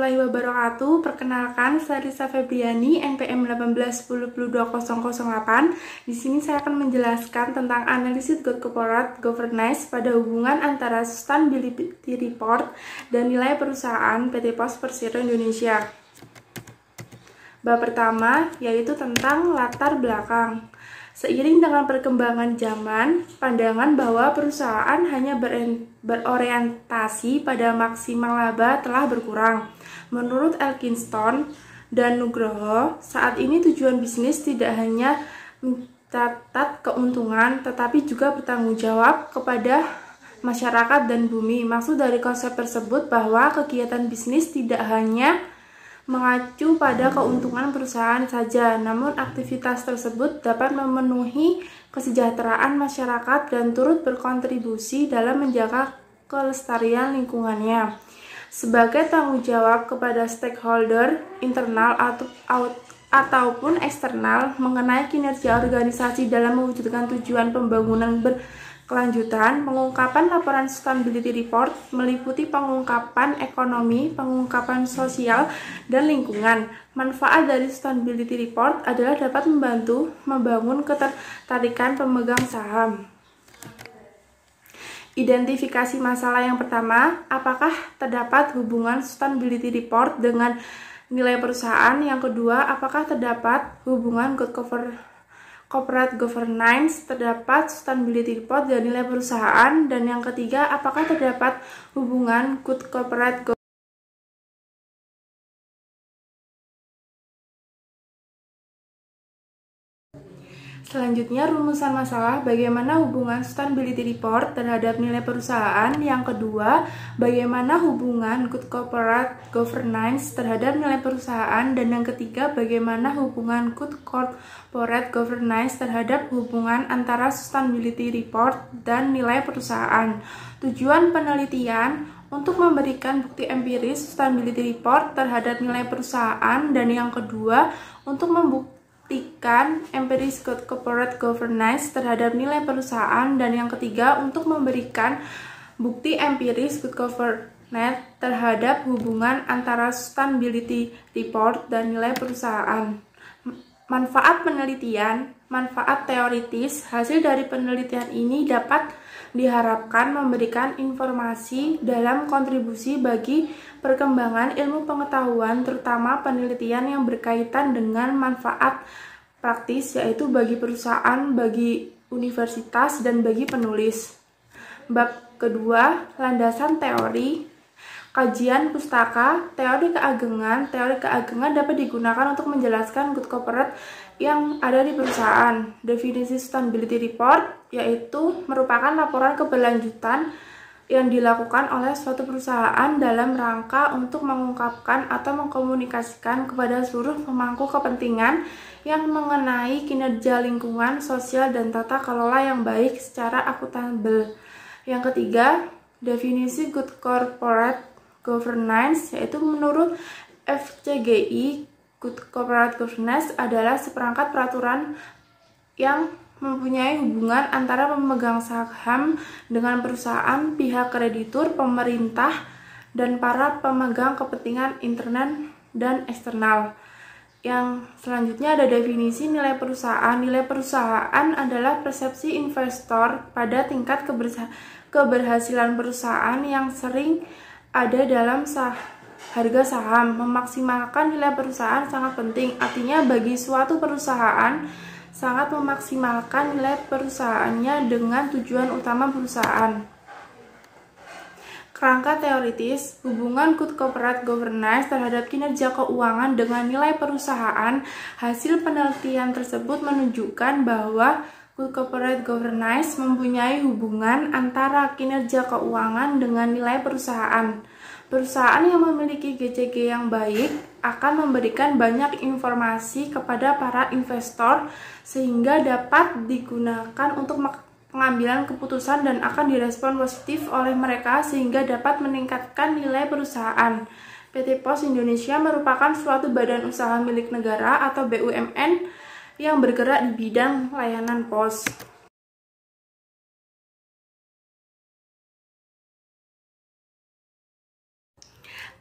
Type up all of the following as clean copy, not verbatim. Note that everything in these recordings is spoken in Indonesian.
warahmatullahi wabarakatuh. Perkenalkan, saya Risa Febriani, NPM 1810220008. Di sini saya akan menjelaskan tentang analisis good corporate governance pada hubungan antara sustainability report dan nilai perusahaan PT Pos Persero Indonesia. Bab pertama yaitu tentang latar belakang. Seiring dengan perkembangan zaman, pandangan bahwa perusahaan hanya berorientasi pada maksimal laba telah berkurang. Menurut Elkinston dan Nugroho, saat ini tujuan bisnis tidak hanya mencatat keuntungan, tetapi juga bertanggung jawab kepada masyarakat dan bumi. Maksud dari konsep tersebut bahwa kegiatan bisnis tidak hanya mengacu pada keuntungan perusahaan saja, namun aktivitas tersebut dapat memenuhi kesejahteraan masyarakat dan turut berkontribusi dalam menjaga kelestarian lingkungannya. Sebagai tanggung jawab kepada stakeholder internal ataupun eksternal mengenai kinerja organisasi dalam mewujudkan tujuan pembangunan berkelanjutan, pengungkapan laporan sustainability report meliputi pengungkapan ekonomi, pengungkapan sosial, dan lingkungan. Manfaat dari sustainability report adalah dapat membantu membangun ketertarikan pemegang saham. Identifikasi masalah yang pertama, apakah terdapat hubungan sustainability report dengan nilai perusahaan? Yang kedua, apakah terdapat hubungan good corporate governance, terdapat sustainability report dan nilai perusahaan? Dan yang ketiga, apakah terdapat hubungan good corporate governance? Selanjutnya, rumusan masalah bagaimana hubungan sustainability report terhadap nilai perusahaan. Yang kedua, bagaimana hubungan good corporate governance terhadap nilai perusahaan. Dan yang ketiga, bagaimana hubungan good corporate governance terhadap hubungan antara sustainability report dan nilai perusahaan. Tujuan penelitian untuk memberikan bukti empiris sustainability report terhadap nilai perusahaan. Dan yang kedua, untuk membuktikan empiris good corporate governance terhadap nilai perusahaan. Dan yang ketiga, untuk memberikan bukti empiris good governance terhadap hubungan antara sustainability report dan nilai perusahaan. Manfaat penelitian, manfaat teoritis. Hasil dari penelitian ini dapat diharapkan memberikan informasi dalam kontribusi bagi perkembangan ilmu pengetahuan, terutama penelitian yang berkaitan dengan manfaat praktis, yaitu bagi perusahaan, bagi universitas, dan bagi penulis. Bab kedua, landasan teori. Kajian pustaka, teori keagengan. Teori keagengan dapat digunakan untuk menjelaskan good corporate yang ada di perusahaan. Definisi sustainability report yaitu merupakan laporan keberlanjutan yang dilakukan oleh suatu perusahaan dalam rangka untuk mengungkapkan atau mengkomunikasikan kepada seluruh pemangku kepentingan yang mengenai kinerja lingkungan, sosial, dan tata kelola yang baik secara akuntabel. Yang ketiga, definisi good corporate governance yaitu menurut FCGI, good corporate governance adalah seperangkat peraturan yang mempunyai hubungan antara pemegang saham dengan perusahaan, pihak kreditur, pemerintah, dan para pemegang kepentingan internal dan eksternal. Yang selanjutnya ada definisi nilai perusahaan. Nilai perusahaan adalah persepsi investor pada tingkat keberhasilan perusahaan yang sering ada dalam harga saham. Memaksimalkan nilai perusahaan sangat penting. Artinya bagi suatu perusahaan sangat memaksimalkan nilai perusahaannya dengan tujuan utama perusahaan. Kerangka teoritis, hubungan good corporate governance terhadap kinerja keuangan dengan nilai perusahaan. Hasil penelitian tersebut menunjukkan bahwa good corporate governance mempunyai hubungan antara kinerja keuangan dengan nilai perusahaan. Perusahaan yang memiliki GCG yang baik akan memberikan banyak informasi kepada para investor sehingga dapat digunakan untuk pengambilan keputusan dan akan direspon positif oleh mereka sehingga dapat meningkatkan nilai perusahaan. PT Pos Indonesia merupakan suatu badan usaha milik negara atau BUMN yang bergerak di bidang layanan pos.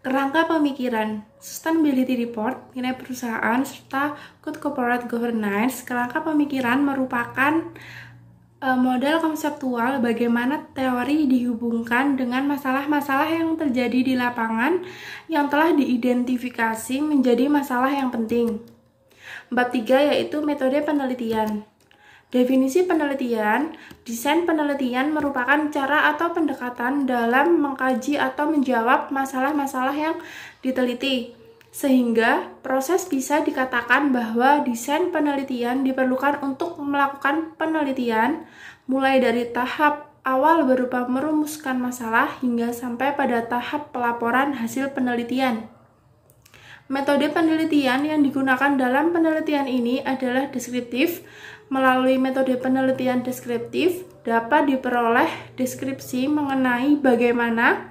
Kerangka pemikiran, Sustainability Report, nilai perusahaan, serta Good Corporate Governance. Kerangka pemikiran merupakan model konseptual bagaimana teori dihubungkan dengan masalah-masalah yang terjadi di lapangan yang telah diidentifikasi menjadi masalah yang penting. Bab 3 yaitu metode penelitian. Definisi penelitian, desain penelitian merupakan cara atau pendekatan dalam mengkaji atau menjawab masalah-masalah yang diteliti. Sehingga proses bisa dikatakan bahwa desain penelitian diperlukan untuk melakukan penelitian mulai dari tahap awal berupa merumuskan masalah hingga sampai pada tahap pelaporan hasil penelitian. Metode penelitian yang digunakan dalam penelitian ini adalah deskriptif. Melalui metode penelitian deskriptif dapat diperoleh deskripsi mengenai bagaimana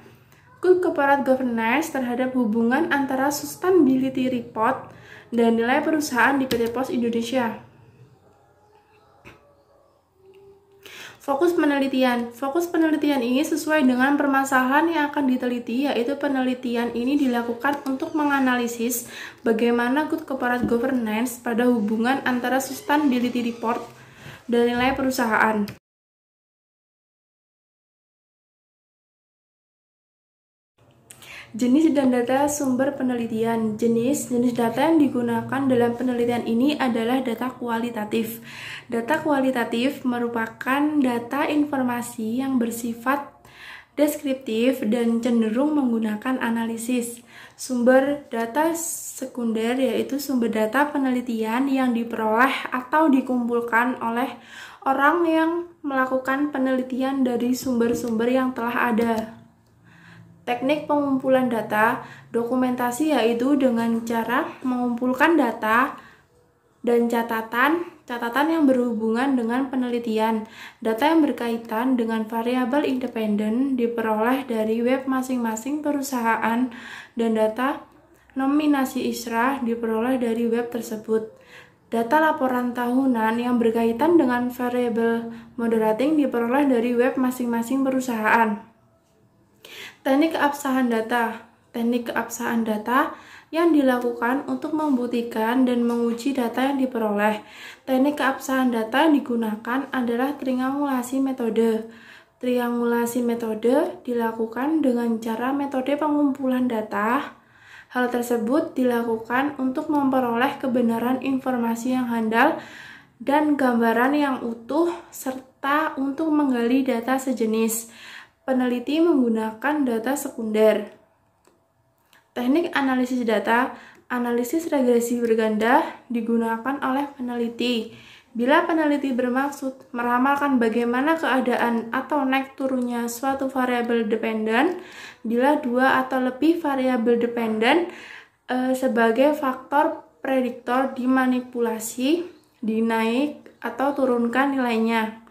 Good Corporate Governance terhadap hubungan antara Sustainability Report dan nilai perusahaan di PT Pos Indonesia. Fokus penelitian. Fokus penelitian ini sesuai dengan permasalahan yang akan diteliti, yaitu penelitian ini dilakukan untuk menganalisis bagaimana Good Corporate Governance pada hubungan antara Sustainability Report dan nilai perusahaan. Jenis dan data sumber penelitian. Jenis data yang digunakan dalam penelitian ini adalah data kualitatif. Data kualitatif merupakan data informasi yang bersifat deskriptif dan cenderung menggunakan analisis. Sumber data sekunder yaitu sumber data penelitian yang diperoleh atau dikumpulkan oleh orang yang melakukan penelitian dari sumber-sumber yang telah ada. Teknik pengumpulan data, dokumentasi yaitu dengan cara mengumpulkan data dan catatan yang berhubungan dengan penelitian. Data yang berkaitan dengan variabel independen diperoleh dari web masing-masing perusahaan dan data nominasi ISRA diperoleh dari web tersebut. Data laporan tahunan yang berkaitan dengan variabel moderating diperoleh dari web masing-masing perusahaan. Teknik keabsahan data. Teknik keabsahan data yang dilakukan untuk membuktikan dan menguji data yang diperoleh. Teknik keabsahan data yang digunakan adalah triangulasi metode. Triangulasi metode dilakukan dengan cara metode pengumpulan data. Hal tersebut dilakukan untuk memperoleh kebenaran informasi yang handal dan gambaran yang utuh, serta untuk menggali data sejenis. Peneliti menggunakan data sekunder. Teknik analisis data, analisis regresi berganda digunakan oleh peneliti. Bila peneliti bermaksud meramalkan bagaimana keadaan atau naik turunnya suatu variabel dependen, bila dua atau lebih variabel dependen sebagai faktor prediktor dimanipulasi, dinaik atau turunkan nilainya.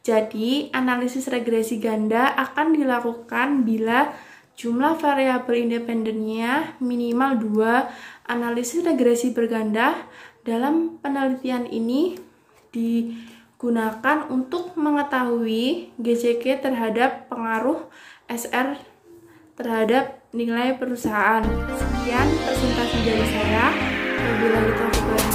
Jadi, analisis regresi ganda akan dilakukan bila jumlah variabel independennya minimal 2. Analisis regresi berganda dalam penelitian ini digunakan untuk mengetahui GCK terhadap pengaruh SR terhadap nilai perusahaan. Sekian presentasi dari saya. Wabillahi taufiq wal hidayah.